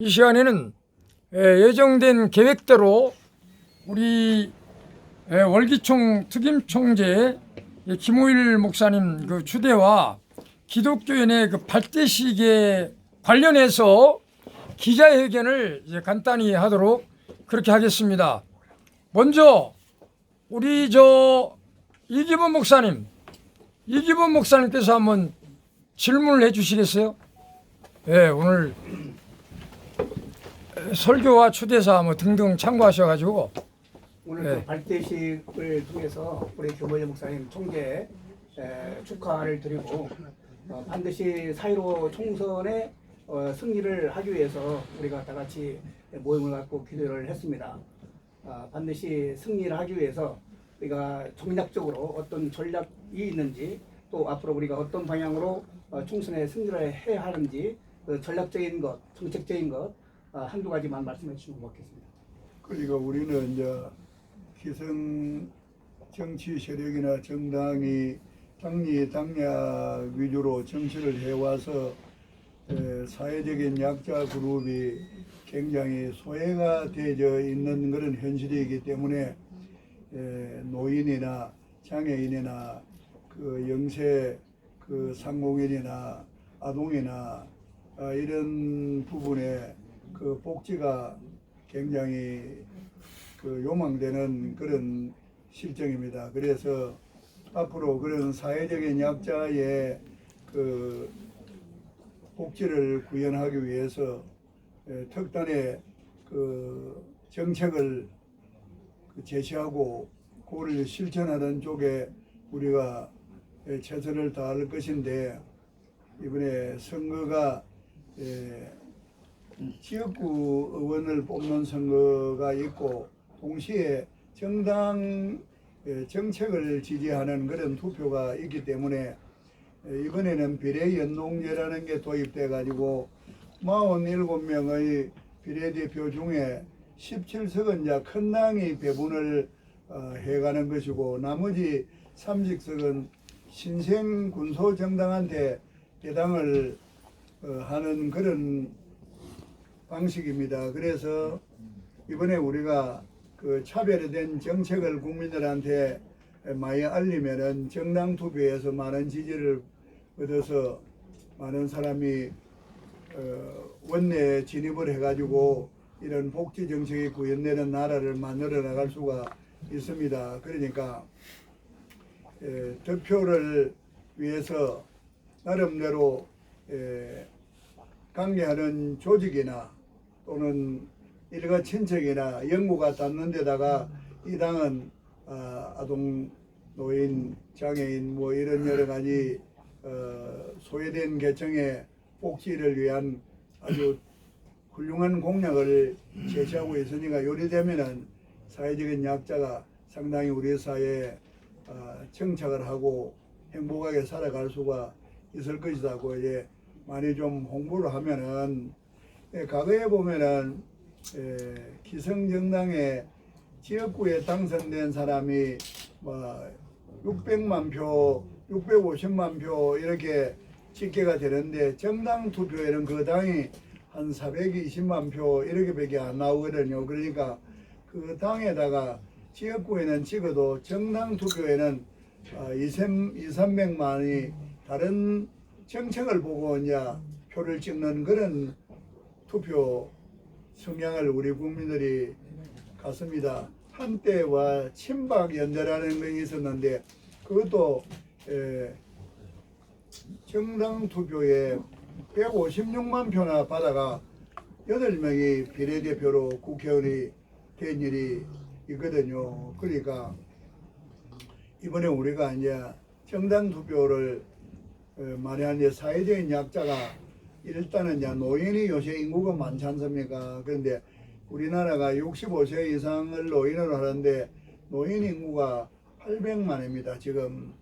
이 시간에는 예정된 계획대로 우리 월기총 특임총재 김호일 목사님 그 주대와 기독교회 내 그 발대식에 관련해서 기자회견을 이제 간단히 하도록 그렇게 하겠습니다. 먼저 우리 이기범 목사님께서 한번 질문을 해주시겠어요? 네, 오늘 설교와 추대사 뭐 등등 참고하셔가지고 오늘 네. 그 발대식을 통해서 우리 김호일 목사님 총재 축하를 드리고 반드시 4.15 총선에 승리를 하기 위해서 우리가 다 같이 모임을 갖고 기도를 했습니다. 반드시 승리를 하기 위해서 우리가 정략적으로 어떤 전략이 있는지, 또 앞으로 우리가 어떤 방향으로 총선에 승리를 해야 하는지, 그 전략적인 것, 정책적인 것 한두 가지만 말씀해 주시면 고맙겠습니다. 그러니까 우리는 이제 기성 정치 세력이나 정당이 당약 위주로 정치를 해와서 사회적인 약자 그룹이 굉장히 소외가 되어 있는 그런 현실이기 때문에 노인이나 장애인이나 그 영세 그 상공인이나 아동이나 이런 부분에 그 복지가 굉장히 그 요망되는 그런 실정입니다. 그래서 앞으로 그런 사회적인 약자의 그 복지를 구현하기 위해서 특단의 그 정책을 제시하고 그걸 실천하는 쪽에 우리가 최선을 다할 것인데, 이번에 선거가 지역구 의원을 뽑는 선거가 있고 동시에 정당 정책을 지지하는 그런 투표가 있기 때문에 이번에는 비례연동제라는 게 도입돼 가지고 47명의 비례대표 중에 17석은 이제 큰 당이 배분을 해가는 것이고, 나머지 30석은 신생 군소정당한테 배당을 하는 그런 방식입니다. 그래서 이번에 우리가 그 차별화된 정책을 국민들한테 많이 알리면은 정당 투표에서 많은 지지를 얻어서 많은 사람이 원내 진입을 해가지고 이런 복지 정책이 구현되는 나라를 만들어 나갈 수가 있습니다. 그러니까 득표를 위해서 나름대로 관계하는 조직이나 또는 일가 친척이나 연고가 닿는 데다가 이 당은 아동, 노인, 장애인 뭐 이런 여러 가지 소외된 계층의 복지를 위한 아주 훌륭한 공약을 제시하고 있으니까 요리되면은 사회적인 약자가 상당히 우리 사회에 정착을 하고 행복하게 살아갈 수가 있을 것이라고 이제 많이 좀 홍보를 하면은, 과거에 보면은 기성정당에 지역구에 당선된 사람이 뭐 600만 표, 650만 표 이렇게 집계가 되는데 정당 투표에는 그 당이 한 420만 표 이렇게밖에 안 나오거든요. 그러니까 그 당에다가 지역구에는 찍어도 정당 투표에는 200~300만이 다른 정책을 보고 이제 표를 찍는 그런 투표 성향을 우리 국민들이 갖습니다. 한때와 친박 연대라는 것이 있었는데 그것도 정당 투표에 156만 표나 받아가 8명이 비례대표로 국회의원이 된 일이 있거든요. 그러니까 이번에 우리가 이제 정당 투표를 많이 하는데 사회적인 약자가 일단은 이제 노인이 요새 인구가 많지 않습니까? 그런데 우리나라가 65세 이상을 노인으로 하는데 노인 인구가 800만입니다, 지금.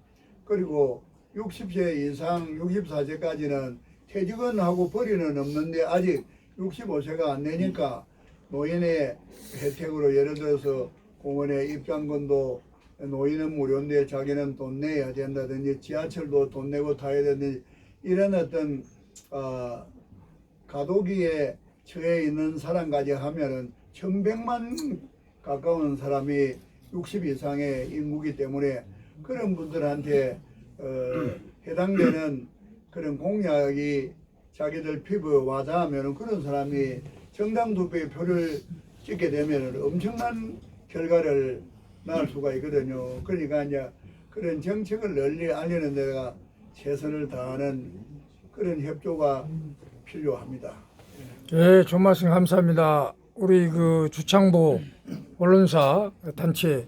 그리고 60세 이상, 64세까지는 퇴직은 하고 벌이는 없는데 아직 65세가 안 되니까 노인의 혜택으로 예를 들어서 공원에 입장권도 노인은 무료인데 자기는 돈 내야 된다든지 지하철도 돈 내고 타야 되는지 이런 어떤 가도기에 처해 있는 사람까지 하면은 1100만 가까운 사람이 60 이상의 인구기 때문에 그런 분들한테 해당되는 그런 공약이 자기들 피부에 와닿으면 그런 사람이 정당 투표에 표를 찍게 되면 엄청난 결과를 낳을 수가 있거든요. 그러니까 이제 그런 정책을 널리 알리는 데가 최선을 다하는 그런 협조가 필요합니다. 예, 좋은 말씀 감사합니다. 우리 그 주창보 언론사 단체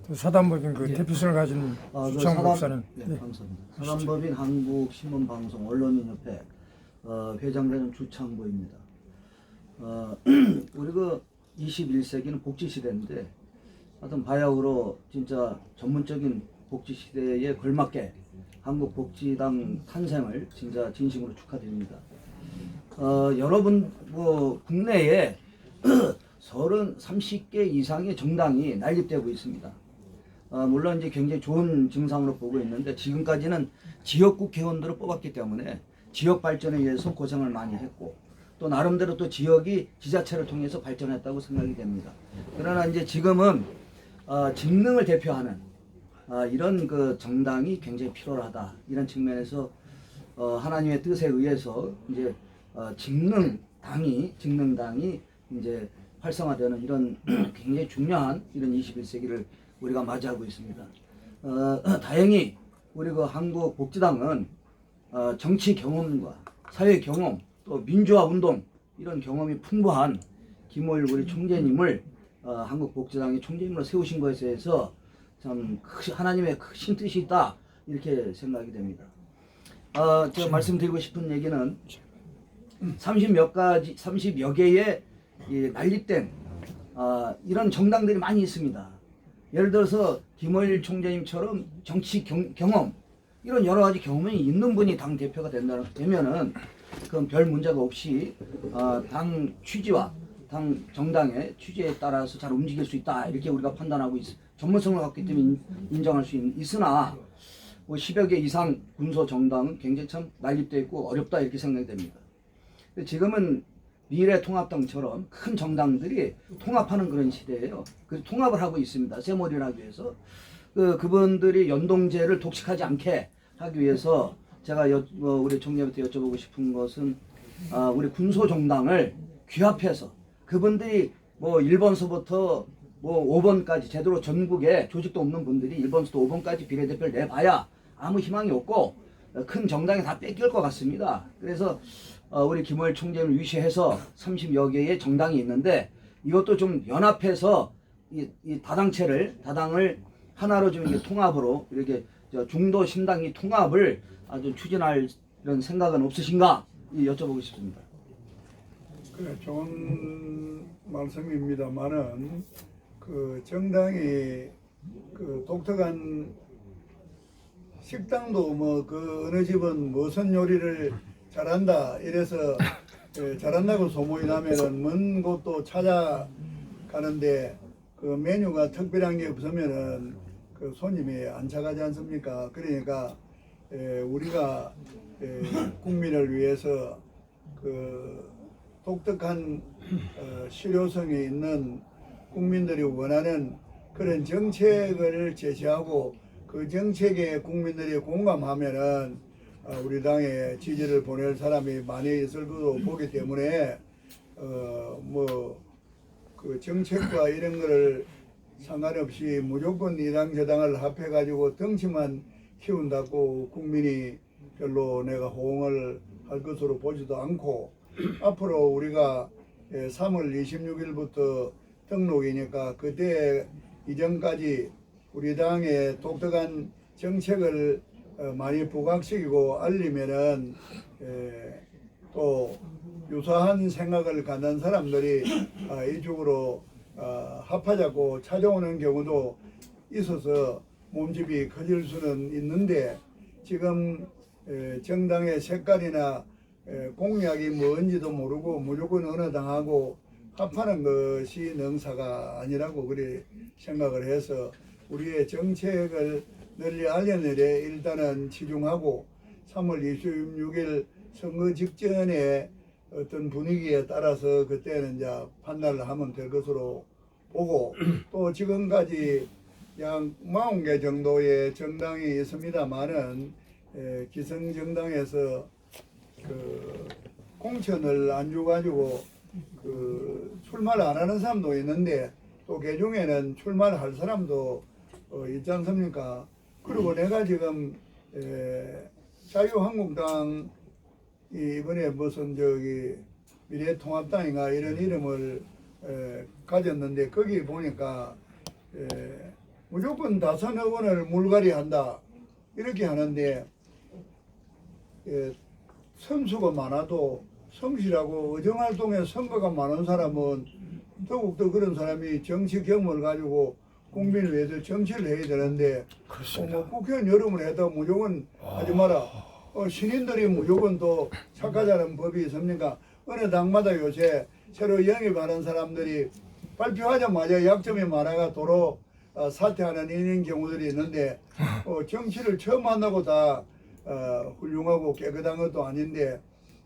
그 사단법인 그 대표선을 가진 주창보 목사님. 네, 네. 감사합니다. 사단법인 한국신문방송 언론인협회 회장되는 주창보입니다. 우리 그 21세기는 복지 시대인데 하여튼 바야흐로 진짜 전문적인 복지 시대에 걸맞게 한국 복지당 탄생을 진짜 진심으로 축하드립니다. 여러분 뭐 국내에 30개 이상의 정당이 난립되고 있습니다. 물론 이제 굉장히 좋은 증상으로 보고 있는데 지금까지는 지역 국회의원들을 뽑았기 때문에 지역 발전에 위해서 고생을 많이 했고 또 나름대로 또 지역이 지자체를 통해서 발전했다고 생각이 됩니다. 그러나 이제 지금은 직능을 대표하는 이런 그 정당이 굉장히 필요하다 이런 측면에서 하나님의 뜻에 의해서 이제 직능당이 이제 활성화되는 이런 굉장히 중요한 이런 21세기를 우리가 맞이하고 있습니다. 다행히 우리 그 한국 복지당은 정치 경험과 사회 경험 또 민주화 운동 이런 경험이 풍부한 김호일 우리 총재님을 한국 복지당의 총재님으로 세우신 것에 대해서 참 하나님의 크신 뜻이 있다 이렇게 생각이 됩니다. 제가 말씀드리고 싶은 얘기는 30여 개의 난립된 이런 정당들이 많이 있습니다. 예를 들어서 김호일 총재님처럼 정치 경험 이런 여러 가지 경험이 있는 분이 당 대표가 되면은 그건 별 문제가 없이 당 취지와 당 정당의 취지에 따라서 잘 움직일 수 있다 이렇게 우리가 판단하고 전문성을 갖기 때문에 인정할 수 있으나 뭐 10여 개 이상 군소 정당은 굉장히 참 난립되어 있고 어렵다 이렇게 생각됩니다. 지금은 미래통합당처럼 큰 정당들이 통합하는 그런 시대예요. 그 통합을 하고 있습니다. 세몰이를 하기 위해서 그분들이 연동제를 독식하지 않게 하기 위해서 제가 우리 총리부터 여쭤보고 싶은 것은 우리 군소 정당을 귀합해서 그분들이 뭐 1번서부터 뭐 5번까지 제대로 전국에 조직도 없는 분들이 1번부터 5번까지 비례대표를 내봐야 아무 희망이 없고 큰 정당에 다 뺏길 것 같습니다. 그래서 우리 김호일 총재를 위시해서 30여 개의 정당이 있는데 이것도 좀 연합해서 이 다당을 하나로 좀 이렇게 통합으로 이렇게 중도 신당이 통합을 아주 추진할 이런 생각은 없으신가 여쭤보고 싶습니다. 그래, 좋은 말씀입니다만은 그 정당이 그 독특한 식당도 뭐 그 어느 집은 무슨 요리를 잘한다 이래서 잘한다고 소문이 나면은 먼 곳도 찾아가는데 그 메뉴가 특별한 게 없으면은 그 손님이 안 차가지 않습니까? 그러니까 우리가 국민을 위해서 그 독특한 실효성이 있는 국민들이 원하는 그런 정책을 제시하고 그 정책에 국민들이 공감하면은 우리 당에 지지를 보낼 사람이 많이 있을 것으로 보기 때문에 뭐 그 정책과 이런 거를 상관없이 무조건 이 당 저 당을 합해가지고 덩치만 키운다고 국민이 별로 내가 호응을 할 것으로 보지도 않고 앞으로 우리가 3월 26일부터 등록이니까 그때 이전까지 우리 당의 독특한 정책을 많이 부각시키고 알리면은 또 유사한 생각을 갖는 사람들이 이쪽으로 합하자고 찾아오는 경우도 있어서 몸집이 커질 수는 있는데 지금 정당의 색깔이나 공약이 뭔지도 모르고 무조건 어느 당하고 합하는 것이 능사가 아니라고 그리 생각을 해서 우리의 정책을 널리 알려내려 일단은 치중하고 3월 26일 선거 직전에 어떤 분위기에 따라서 그때는 이제 판단을 하면 될 것으로 보고 또 지금까지 약 40개 정도의 정당이 있습니다만은 기성정당에서 그 공천을 안 줘가지고 그 출마를 안 하는 사람도 있는데 또 그 중에는 출마를 할 사람도 있지 않습니까? 그리고 내가 지금 자유한국당 이번에 무슨 저기 미래통합당인가 이런 이름을 가졌는데 거기 보니까 무조건 다선 의원을 물갈이 한다 이렇게 하는데 선수가 많아도 성실하고 의정활동에 선거가 많은 사람은 더욱더 그런 사람이 정치 경험을 가지고 국민을 위해서 정치를 해야 되는데 뭐 국회의원 여름을 해도 무조건 하지 마라. 신인들이 무조건 또 착하자는 법이 있습니까? 어느 당마다 요새 새로 영입하는 사람들이 발표하자마자 약점이 많아가 도로 사퇴하는 이런 경우들이 있는데 정치를 처음 한다고 다 훌륭하고 깨끗한 것도 아닌데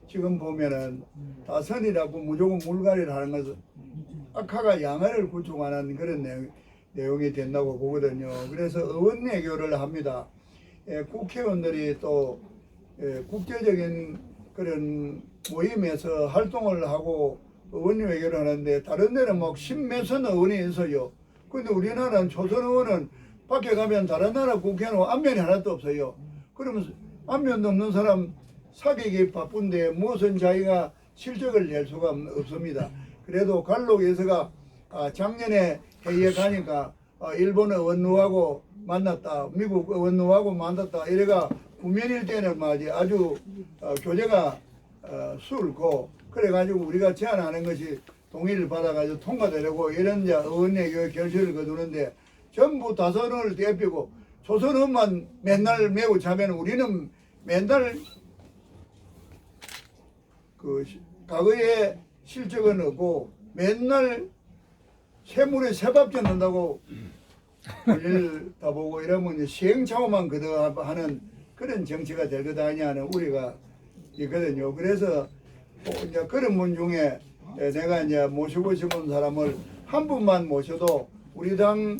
지금 보면은 다선이라고 무조건 물갈이를 하는 것은 악화가 양화를 구축하는 그런 내용이 된다고 보거든요. 그래서 의원 외교를 합니다. 국회의원들이 또 국제적인 그런 모임에서 활동을 하고 의원 외교를 하는데 다른 데는 막 십몇선 의원이 있어요. 근데 우리나라는 초선 의원은 밖에 가면 다른 나라 국회의원은 안면이 하나도 없어요. 그러면 안면도 없는 사람 사귀기 바쁜데 무슨 자기가 실적을 낼 수가 없습니다. 그래도 갈록에서가 작년에 회의에 가니까 일본 의원누하고 만났다, 미국 의원누하고 만났다 이래가 구면일 때는 말이지 아주 교제가 수월고 그래가지고 우리가 제안하는 것이 동의를 받아가지고 통과되려고 이런 의원의 결실을 거두는데 전부 다선을 대피고 조선의원만 맨날 매고 자면 우리는 맨날 그 과거에 실적은 없고 맨날 세물에 세밥 젓는다고 볼일 다 보고 이러면 이제 시행착오만 거듭하는 그런 정치가 될 거다 하냐는 우리가 있거든요. 그래서 이제 그런 분 중에 내가 이제 모시고 싶은 사람을 한 분만 모셔도 우리 당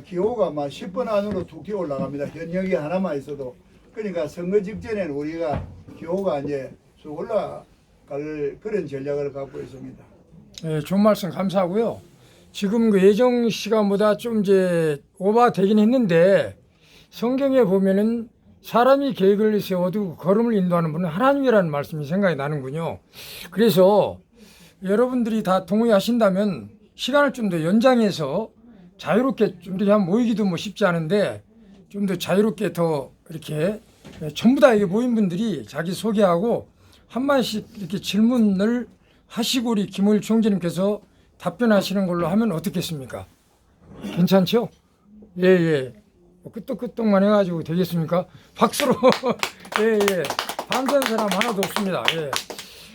기호가 막 10번 안으로 툭 튀어 올라갑니다. 현역이 하나만 있어도. 그러니까 선거 직전에는 우리가 기호가 이제 쑥 올라갈 그런 전략을 갖고 있습니다. 네, 좋은 말씀 감사하고요. 지금 그 예정 시간보다 좀 이제 오버되긴 했는데 성경에 보면은 사람이 계획을 세워도 걸음을 인도하는 분은 하나님이라는 말씀이 생각이 나는군요. 그래서 여러분들이 다 동의하신다면 시간을 좀 더 연장해서 자유롭게 좀 이렇게 모이기도 뭐 쉽지 않은데 좀 더 자유롭게 더 이렇게 전부 다 이게 모인 분들이 자기 소개하고 한 마디씩 이렇게 질문을 하시고 우리 김호일 총재님께서 답변하시는 걸로 하면 어떻겠습니까? 괜찮죠? 예, 예. 끄떡끄떡만 해가지고 되겠습니까? 박수로. 예, 예. 반대하는 사람 하나도 없습니다. 예.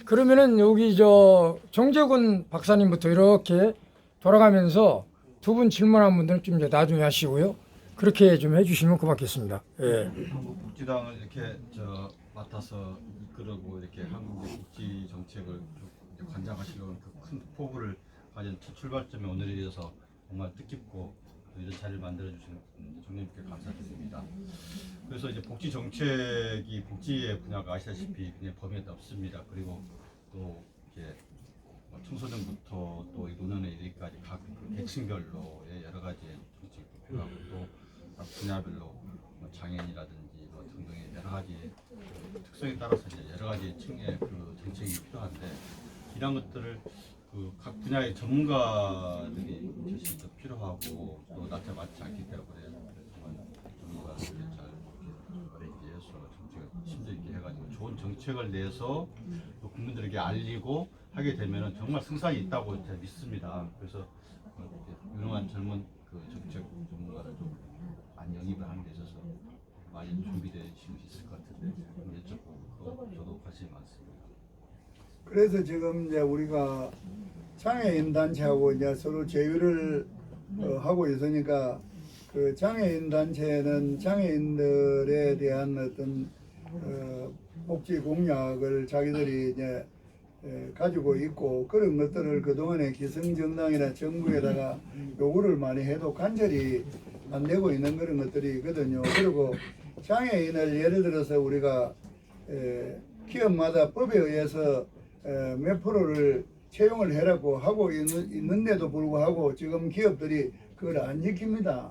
그러면은 여기 정재군 박사님부터 이렇게 돌아가면서 두 분 질문한 분들은 좀 이제 나중에 하시고요. 그렇게 좀 해주시면 고맙겠습니다. 예. 한국복지당을 이렇게 맡아서 이끌고 이렇게 한국의 복지 정책을 관장하시려는 그 큰 포부를 가진 첫 출발점이 오늘이어서 정말 뜻깊고 이런 자리를 만들어 주신 총리님께 감사드립니다. 그래서 이제 복지 정책이 복지의 분야가 아시다시피 그냥 범위가 없습니다. 그리고 또 이렇게 청소년부터 또 노년에 이르기까지 각 계층별로의 여러 가지 정책도 필요하고 또 각 분야별로 장애인이라든지 등등의 여러 가지 특성에 따라서 이제 여러 가지 층의 그 정책이 필요한데 이런 것들을 그 각 분야의 전문가들이 사실 더 필요하고 또 낮게 맞지 않기 때문에 정말 전문가들이 잘 이해해서 정책을 심도 있게 해가지고 좋은 정책을 내서 또 국민들에게 알리고 하게 되면은 정말 승산이 있다고 제가 믿습니다. 그래서 유능한 젊은 그 정책 전문가를 좀 많이 영입을 하는 데 있어서 많이 준비되신 것이 있을 것 같은데 여쭤보고 저도 관심이 많습니다. 그래서 지금 이제 우리가 장애인 단체하고 이제 서로 제휴를 하고 있으니까 그 장애인 단체는 장애인들에 대한 어떤 복지 공약을 자기들이 이제 가지고 있고 그런 것들을 그동안에 기성정당이나 정부에다가 요구를 많이 해도 간절히 안 되고 있는 그런 것들이 있거든요. 그리고 장애인을 예를 들어서 우리가 기업마다 법에 의해서 몇 프로를 채용을 해라고 하고 있는데도 불구하고 지금 기업들이 그걸 안 지킵니다.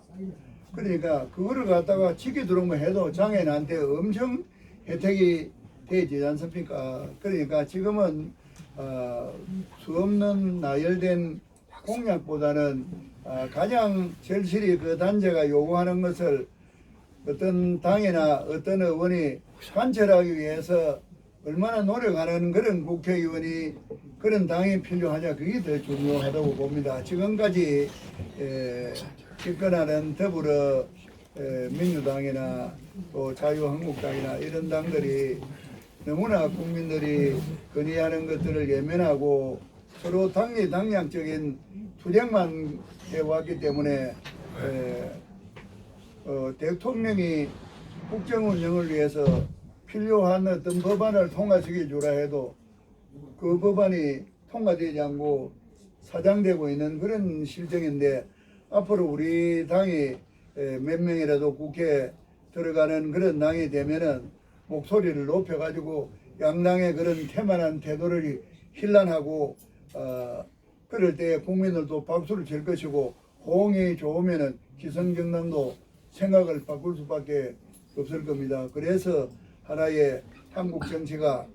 그러니까 그거를 갖다가 지키 들어오면 해도 장애인한테 엄청 혜택이 되지 않습니까? 그러니까 지금은 수 없는 나열된 공약보다는 가장 절실히 그 단체가 요구하는 것을 어떤 당이나 어떤 의원이 관철하기 위해서 얼마나 노력하는 그런 국회의원이 그런 당이 필요하냐 그게 더 중요하다고 봅니다. 지금까지 집권하는 더불어 민주당이나 또 자유한국당이나 이런 당들이 너무나 국민들이 건의하는 것들을 예면하고 서로 당리당략적인 투쟁만 해왔기 때문에 대통령이 국정 운영을 위해서 필요한 어떤 법안을 통과시켜 주라 해도 그 법안이 통과되지 않고 사장되고 있는 그런 실정인데 앞으로 우리 당이 몇 명이라도 국회에 들어가는 그런 당이 되면은 목소리를 높여가지고 양당의 그런 태만한 태도를 힐난하고 그럴 때 국민들도 박수를 칠 것이고 호응이 좋으면은 기성정당도 생각을 바꿀 수밖에 없을 겁니다. 그래서 하나의 한국 정치가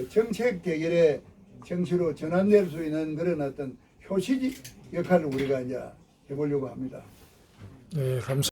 정책 대결의 정치로 전환될 수 있는 그런 어떤 효시 역할을 우리가 이제 해보려고 합니다. 네, 감사합니다.